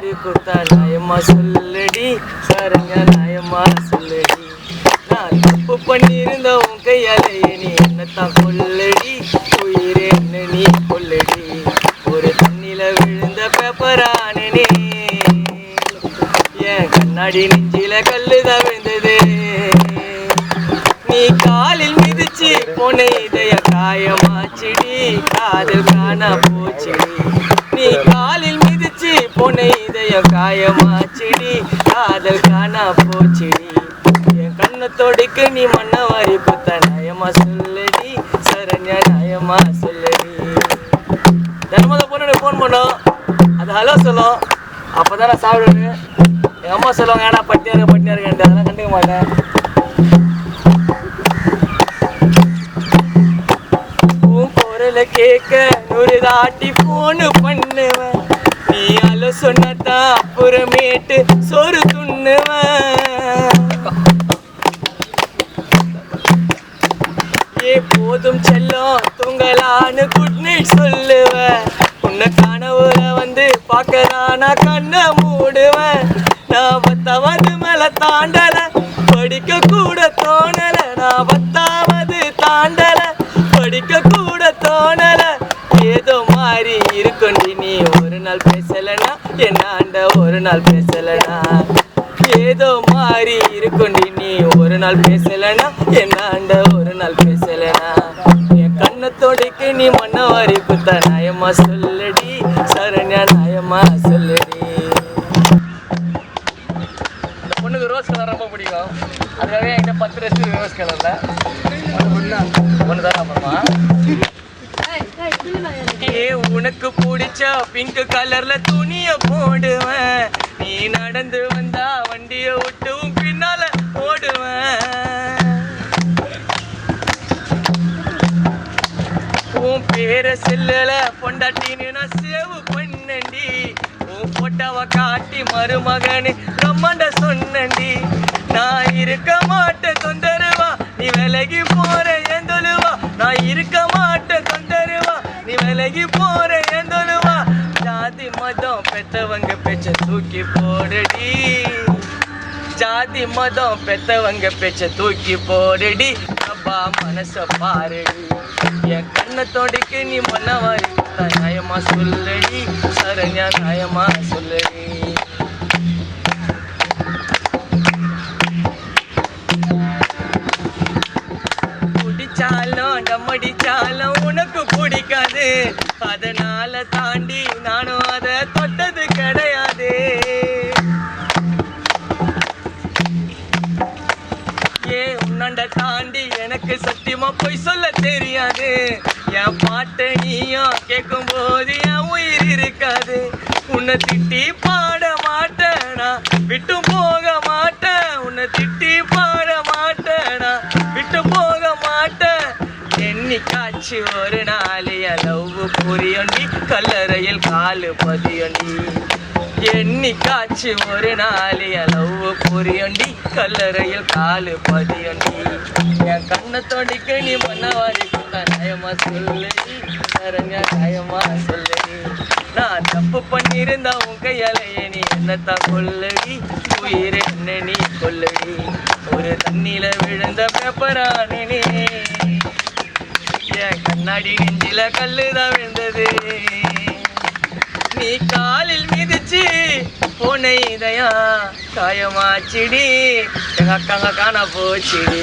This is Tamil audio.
வாரி குத்தா நியாயமா சொல்லடி சரண்யா நியாயமா சொல்லடி நான் தப்பு பண்ணியிருந்த உன் கையாலேயே நீ என்னத்தான் கொல்லடி உயிரே என்ன நீ கொல்லடி ஒரு தண்ணில விழுந்த பேப்பரானே என் கண்ணாடி நெஞ்சில கல்லுதான் விழுந்தது நீ காலில் மிதிச்சு பொண்ணை இதய காயமாச்சிடி காதல் காண போச்சிடி நீ காலில் மிதிச்சு பொண்ணை இதய காயமாச்சிடி காதல் காண போச்சிடி என் கண்ணத்தோடிக்கு நீ மண்ண வாரி குத்த நியாயமா சொல்லடி சரண்யா நியாயமா சொல்லடி தினமும் பொண்ணு ஃபோன் பண்ணோம் அது ஹலோ சொல்லும் அப்போதான் நான் சாப்பிடுவேன் எங்கள் அம்மா சொல்லுவாங்க ஏன்னா பட்டியா இருக்கேன்ட்டு அதெல்லாம் கண்டுக்க மாட்டேன் உன் குரலை கேட்க 100 தாட்டி ஃபோனு பண்ணுவேன் நீ ஹலோ சொன்னதான் அப்புறமேட்டு சோறு துண்ணுவேன் போதும் செல்லம் தூங்கலான்னு குட் நைட் சொல்லுவேன் உன்னை கனவுல வந்து பார்க்கறானா கண்ணை மூடுவேன் நான் 10வது மேல தாண்டல படிக்க கூட தோணல நான் 10வது தாண்டல படிக்க கூட தோணல ஏதோ மாதிரி இருக்குண்டி நீ ஒரு நாள் பேசலனா என்னாண்ட ஒரு நாள் பேசலனா ஏதோ மாதிரி இருக்குண்டி நீ ஒரு நாள் பேசலனா என்னாண்ட ஒரு நாள் பேசலனா என் கண்ணத்தோடைக்கு நீ மண்ண வாரி குத்த நியாயமா சொல்லடி சரண்யா நியாயமா சொல்லடி இந்த பொண்ணுக்கு ரோஸ் கலர் ரொம்ப பிடிக்கும் அதுக்காக என்கிட்ட 10 ட்ரெஸ் ரோஸ் கலர்ல ஒன்று தான் அப்புறமா உனக்கு பிடிச்ச பிங்க் கலர்ல துணிய போடுவேன் நீ நடந்து வந்தா வண்டிய விட்டு பின்னால ஓடுவேன் உன் பேரை செல்லல பொண்டாட்டின்னு நான் சேவு பண்ணண்டி உன் போட்டாவ காட்டி மருமகனு ரொம்மாண்ட சொன்னண்டி நான் இருக்க மாட்டேன் தொந்தருவா நீ விலகி போற ஏன் தொழுவா நான் இருக்க மாட்டேன் தொந்தருவா நீ விலகி போற ஏன் தொழுவா ஜாதி மதம் பெத்தவங்க பேச்ச தூக்கி போடுடி ஜாதி மதம் பெத்தவங்க பேச்ச தூக்கி போடுடி அப்பா மனச பாருடி என் கண்ணத்தோடைக்கு நீ மண்ண வாரி நியாயமா சொல்லடி சரண்யா நியாயமா சொல்லடி குடிச்சாலும் டம்மடிச்சாலும் உனக்கு பிடிக்காது அதனால தாண்டி நானும் அதை தொட்டது கிடையாது உன்னாண்ட தாண்டி எனக்கு சத்தியமா போய் சொல்ல தெரியாது என் பாட்டை நீயும் கேட்கும் போது என் உயிர் இருக்காது உன்னை திட்டி பாட மாட்டேனா விட்டு போக மாட்டேன் உன்னை திட்டி பாட மாட்டேனா விட்டு போக மாட்டேன் என்னைக்காச்சு ஒரு நாள் என் லவ் புரியண்டி கல்லறையில் காலு பதியண்டி என்னைக்காச்சு ஒரு நாள் என் லவ் புரியண்டி கல்லறையில் காலு பதியண்டி என் கண்ணத்தோடிக்கு நீ மண்ண வாரி நியாயமா சொல்லடி சரண்யா நியாயமா சொல்லடி நான் தப்பு பண்ணியிருந்தா உன் கையாலேயே நீ என்னத்தான் கொல்லடி உயிரை என்ன நீ கொல்லடி ஒரு தண்ணியில விழுந்த பேப்பரானே என் கண்ணாடி நெஞ்சில கல்லுதான் விழுந்தது நீ காலில் மிதிச்சு போன இதயா காயமாச்சிடி எங்க அக்காங்க காண போச்சிடி